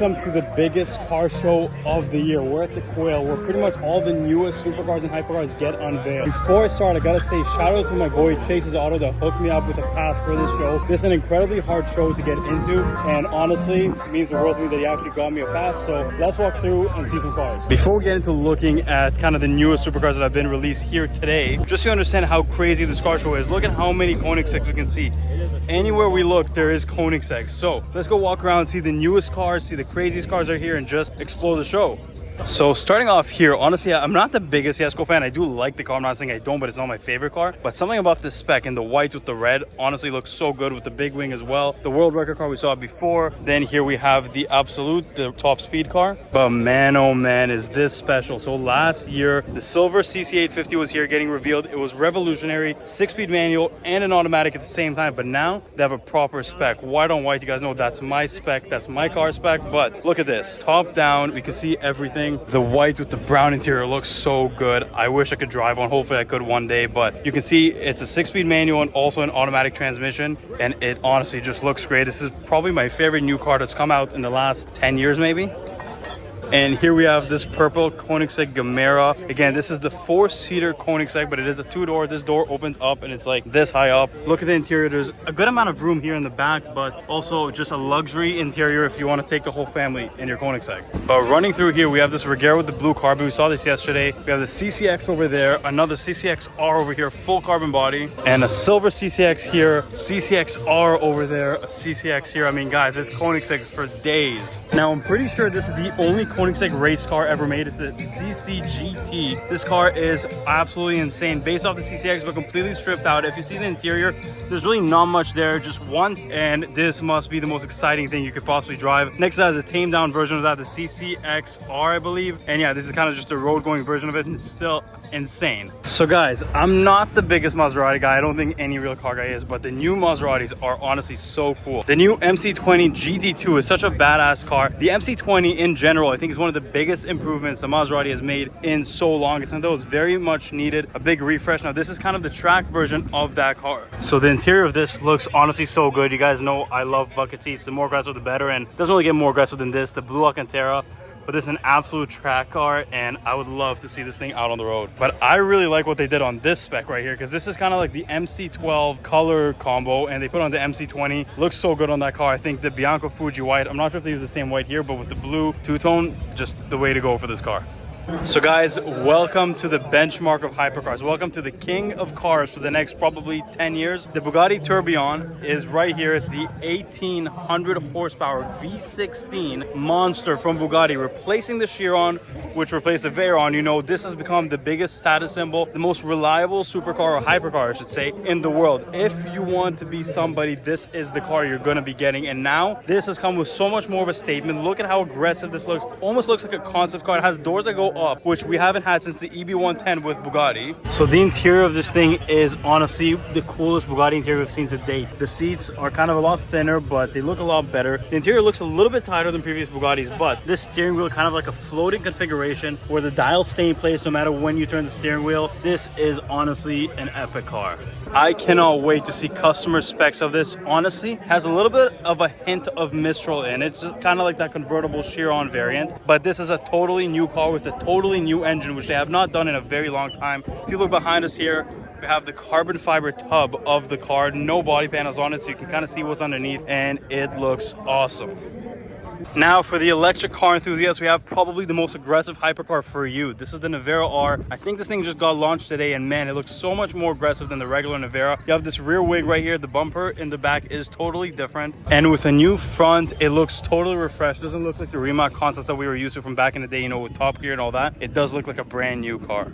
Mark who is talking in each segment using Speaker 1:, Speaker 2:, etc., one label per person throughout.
Speaker 1: welcome to the biggest car show of the year. We're at the Quail, where pretty much all the newest supercars and hypercars get unveiled. Before I start, I gotta say shout out to my boy Chase's Auto that hooked me up with a pass for this show. This is an incredibly hard show to get into, and honestly, it means the world to me that he actually got me a pass. So let's walk through and see some cars. Before we get into looking at kind of the newest supercars that have been released here today, just so you understand how crazy this car show is, look at how many Koenigseggs we can see. Anywhere we look, there is Koenigseggs. So let's go walk around, see the newest cars, see the craziest cars are here, and just explore the show. So starting off here, honestly, I'm not the biggest Jesko fan. I do like the car. I'm not saying I don't, but it's not my favorite car. But something about this spec and the white with the red honestly looks so good with the big wing as well. The world record car we saw before. Then here we have the Absolute, the top speed car. But man, oh man, is this special. So last year, the silver CC850 was here getting revealed. It was revolutionary, 6-speed manual and an automatic at the same time. But now they have a proper spec. White on white, you guys know that's my spec. That's my car spec. But look at this. Top down, we can see everything. The white with the brown interior looks so good. I wish I could drive one. Hopefully I could one day, but you can see it's a 6-speed manual and also an automatic transmission, and it honestly just looks great. This is probably my favorite new car that's come out in the last 10 years maybe. And here we have this purple Koenigsegg Gemera. Again, this is the 4-seater Koenigsegg, but it is a 2-door. This door opens up and it's like this high up. Look at the interior. There's a good amount of room here in the back, but also just a luxury interior if you want to take the whole family in your Koenigsegg. But running through here, we have this Regera with the blue carbon. We saw this yesterday. We have the CCX over there, another CCXR over here, full carbon body, and a silver CCX here, CCXR over there, a CCX here. I mean, guys, this Koenigsegg for days. Now, I'm pretty sure this is the only Koenigsegg race car ever made. It's the CCGT. This car is absolutely insane. Based off the CCX, but completely stripped out. If you see the interior, there's really not much there, just one. And this must be the most exciting thing you could possibly drive. Next to that is a tamed down version of that, the CCXR, I believe. And yeah, this is kind of just a road going version of it, and it's still insane. So guys, I'm not the biggest Maserati guy. I don't think any real car guy is, but the new Maseratis are honestly so cool. The new MC20 GT2 is such a badass car. The MC20 in general, I think is one of the biggest improvements the Maserati has made in so long. It's something that was very much needed, a big refresh. Now this is kind of the track version of that car. So the interior of this looks honestly so good. You guys know I love bucket seats. The more aggressive the better, and it doesn't really get more aggressive than this, the blue Alcantara. But this is an absolute track car, and I would love to see this thing out on the road. But I really like what they did on this spec right here, because this is kind of like the MC12 color combo, and they put on the MC20. Looks so good on that car. I think the Bianco Fuji white, I'm not sure if they use the same white here, but with the blue two-tone, just the way to go for this car. So guys, welcome to the benchmark of hypercars. Welcome to the king of cars for the next probably 10 years. The Bugatti Tourbillon is right here. It's the 1800 horsepower V16 monster from Bugatti, replacing the Chiron, which replaced the Veyron. You know, this has become the biggest status symbol, the most reliable supercar, or hypercar I should say, in the world. If you want to be somebody, this is the car you're going to be getting. And now this has come with so much more of a statement. Look at how aggressive this looks. Almost looks like a concept car. It has doors that go up, which we haven't had since the EB110 with Bugatti. So the interior of this thing is honestly the coolest Bugatti interior we've seen to date. The seats are kind of a lot thinner, but they look a lot better. The interior looks a little bit tighter than previous Bugattis, but this steering wheel kind of like a floating configuration where the dials stay in place no matter when you turn the steering wheel. This is honestly an epic car. I cannot wait to see customer specs of this. Honestly, has a little bit of a hint of Mistral in it. It's kind of like that convertible Chiron variant, but this is a totally new car with a totally new engine, which they have not done in a very long time. If you look behind us here, we have the carbon fiber tub of the car, no body panels on it, so you can kind of see what's underneath, and it looks awesome. Now for the electric car enthusiasts, we have probably the most aggressive hypercar for you. This is the Navara R. I think this thing just got launched today, and man, it looks so much more aggressive than the regular Navara. You have this rear wing right here. The bumper in the back is totally different, and with a new front, it looks totally refreshed. Doesn't look like the Rimac concepts that we were used to from back in the day, you know, with Top Gear and all that. It does look like a brand new car.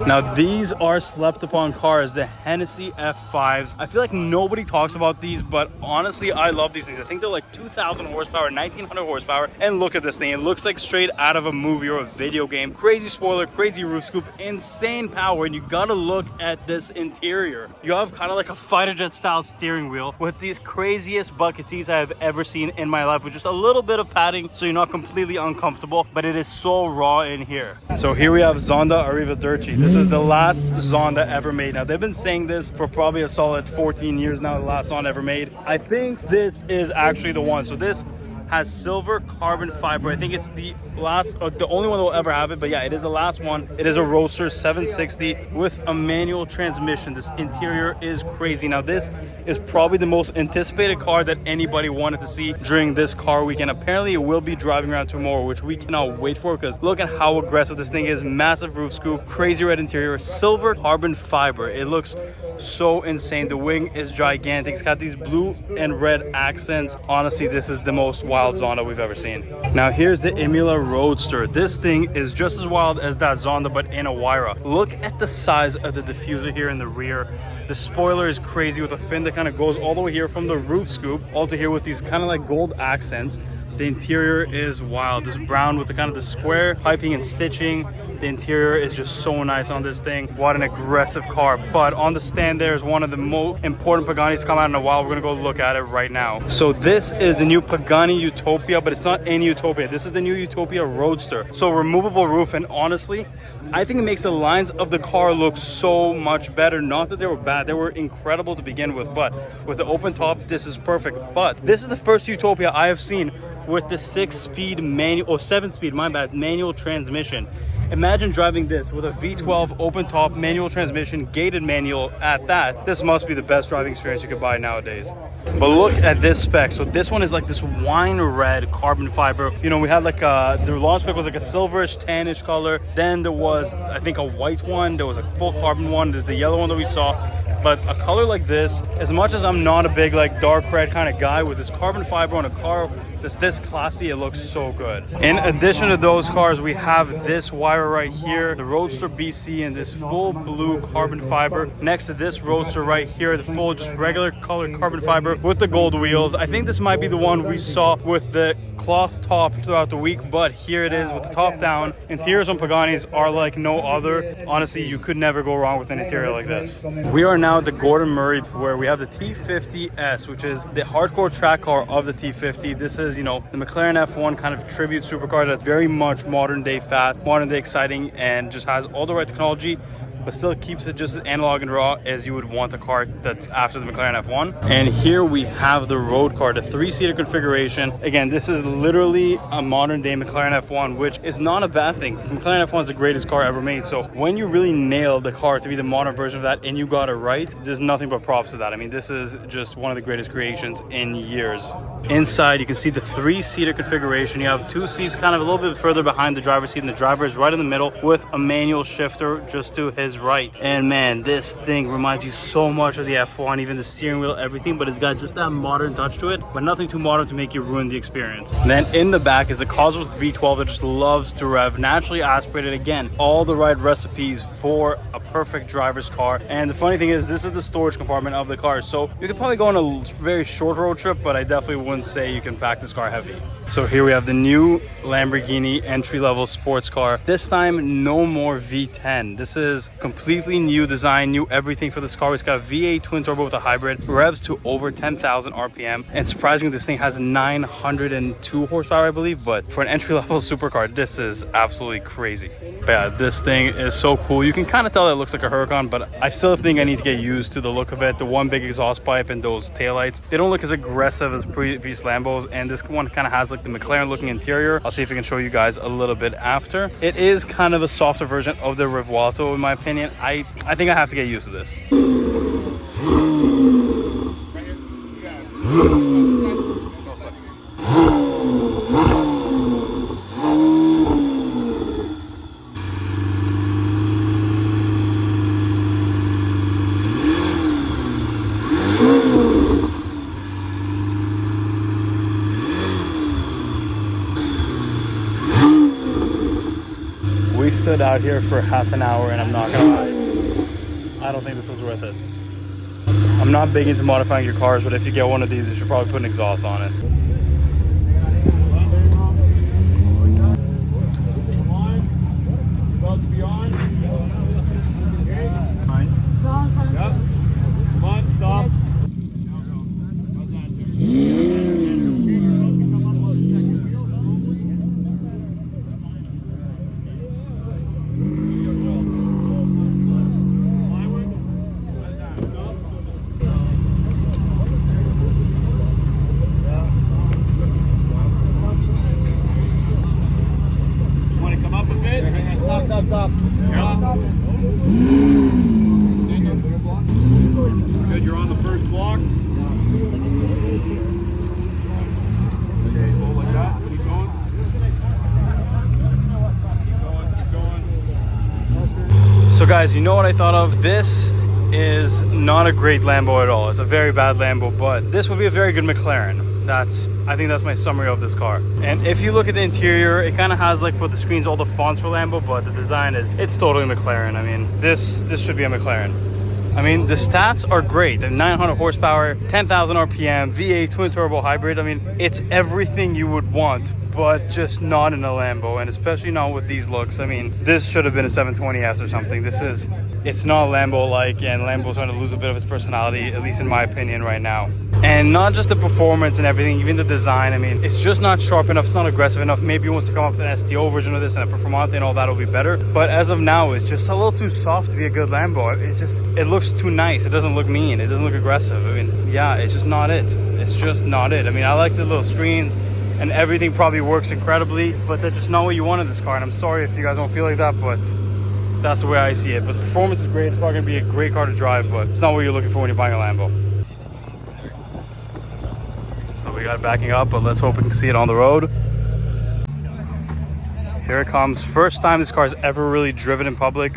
Speaker 1: Now these are slept upon cars, the Hennessy F5s. I feel like nobody talks about these, but honestly, I love these things. I think they're like 2,000 horsepower, 1,900 horsepower. And look at this thing. It looks like straight out of a movie or a video game. Crazy spoiler, crazy roof scoop, insane power. And you gotta look at this interior. You have kind of like a fighter jet style steering wheel with these craziest bucket seats I have ever seen in my life, with just a little bit of padding so you're not completely uncomfortable, but it is so raw in here. So here we have Zonda Arrivederci. This is the last Zonda ever made. Now they've been saying this for probably a solid 14 years now, the last Zonda ever made. I think this is actually the one. So this has silver carbon fiber. I think it's the last, the only one that will ever have it, but yeah, it is the last one. It is a Roadster 760 with a manual transmission. This interior is crazy. Now this is probably the most anticipated car that anybody wanted to see during this car weekend. Apparently it will be driving around tomorrow, which we cannot wait for, because look at how aggressive this thing is. Massive roof scoop, crazy red interior, silver carbon fiber. It looks so insane. The wing is gigantic. It's got these blue and red accents. Honestly, this is the most wild Zonda we've ever seen. Now here's the Imola Roadster. This thing is just as wild as that Zonda, but in a Huayra. Look at the size of the diffuser here in the rear. The spoiler is crazy with a fin that kind of goes all the way here from the roof scoop all to here with these kind of like gold accents. The interior is wild. This brown with the kind of the square piping and stitching. The interior is just so nice on this thing. What an aggressive car. But on the stand there is one of the most important Paganis to come out in a while. We're gonna go look at it right now. So this is the new Pagani Utopia, but it's not any Utopia. This is the new Utopia Roadster. So removable roof, and honestly, I think it makes the lines of the car look so much better. Not that they were bad, they were incredible to begin with, but with the open top, this is perfect. But this is the first Utopia I have seen with the 6-speed manual, or 7-speed, my bad, manual transmission. Imagine driving this with a V12 open top manual transmission, gated manual at that. This must be the best driving experience you could buy nowadays. But look at this spec. So this one is like this wine red carbon fiber. You know, we had like the launch spec was like a silverish tannish color. Then there was, I think, a white one. There was a full carbon one. There's the yellow one that we saw. But a color like this, as much as I'm not a big like dark red kind of guy, with this carbon fiber on a car that's this classy, it looks so good. In addition to those cars, we have this wire right here, the Roadster BC in this full blue carbon fiber. Next to this Roadster right here, the full just regular colored carbon fiber with the gold wheels. I think this might be the one we saw with the cloth top throughout the week, but here it is with the top down. Interiors on Paganis are like no other. Honestly, you could never go wrong with an interior like this. We are now at the Gordon Murray, where we have the T50S, which is the hardcore track car of the T50. This is, you know, the McLaren F1 kind of tribute supercar that's very much modern day fast, modern day exciting, and just has all the right technology, but still keeps it just as analog and raw as you would want a car that's after the McLaren F1. And here we have the road car, the 3-seater configuration. Again, this is literally a modern day McLaren F1, which is not a bad thing. McLaren F1 is the greatest car ever made. So when you really nail the car to be the modern version of that and you got it right, there's nothing but props to that. I mean, this is just one of the greatest creations in years. Inside, you can see the 3-seater configuration. You have 2 seats kind of a little bit further behind the driver's seat, and the driver is right in the middle with a manual shifter just to his right. And man, this thing reminds you so much of the F1, even the steering wheel, everything, but it's got just that modern touch to it, but nothing too modern to make you ruin the experience. And then in the back is the Cosworth V12 that just loves to rev, naturally aspirated. Again, all the right recipes for a perfect driver's car. And the funny thing is, this is the storage compartment of the car, so you could probably go on a very short road trip, but I definitely wouldn't say you can pack this car heavy. So here we have the new Lamborghini entry-level sports car. This time, no more V10. This is completely new design, new everything for this car. It's got a V8 twin turbo with a hybrid, revs to over 10,000 RPM. And surprisingly, this thing has 902 horsepower, I believe. But for an entry-level supercar, this is absolutely crazy. But yeah, this thing is so cool. You can kind of tell that it looks like a Huracan, but I still think I need to get used to the look of it. The one big exhaust pipe and those taillights, they don't look as aggressive as previous Lambos. And this one kind of has like the McLaren looking interior. I'll see if I can show you guys a little bit after. It is kind of a softer version of the Revuelto, in my opinion. I think I have to get used to this. We stood out here for half an hour, and I'm not gonna lie, I don't think this was worth it. I'm not big into modifying your cars, but if you get one of these, you should probably put an exhaust on it.
Speaker 2: Come on, stop.
Speaker 1: guys, you know what I thought of? This is not a great Lambo at all. It's a very bad Lambo, but this would be a very good McLaren. I think that's my summary of this car. And if you look at the interior, it kind of has, like, for the screens, all the fonts for Lambo, but the design it's totally McLaren. I mean, this should be a McLaren. I mean, the stats are great. 900 horsepower, 10,000 RPM, V8 twin turbo hybrid. I mean, it's everything you would want, but just not in a Lambo, and especially not with these looks. I mean, this should have been a 720S or something. It's not Lambo-like, and Lambo's going to lose a bit of its personality, at least in my opinion right now. And not just the performance and everything, even the design. I mean, it's just not sharp enough. It's not aggressive enough. Maybe it wants to come up with an STO version of this and a Performante and all that will be better. But as of now, it's just a little too soft to be a good Lambo. It looks too nice. It doesn't look mean. It doesn't look aggressive. I mean, yeah, it's just not it. It's just not it. I mean, I like the little screens and everything probably works incredibly, but that's just not what you want in this car. And I'm sorry if you guys don't feel like that, but that's the way I see it. But the performance is great. It's probably going to be a great car to drive, but it's not what you're looking for when you're buying a Lambo. So we got it backing up, but let's hope we can see it on the road. Here it comes. First time this car's ever really driven in public.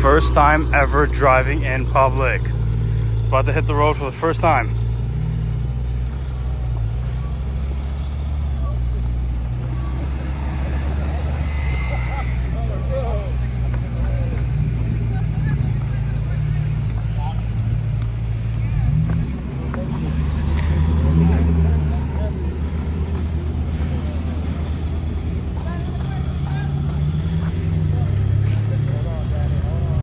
Speaker 1: First time ever driving in public. It's about to hit the road for the first time.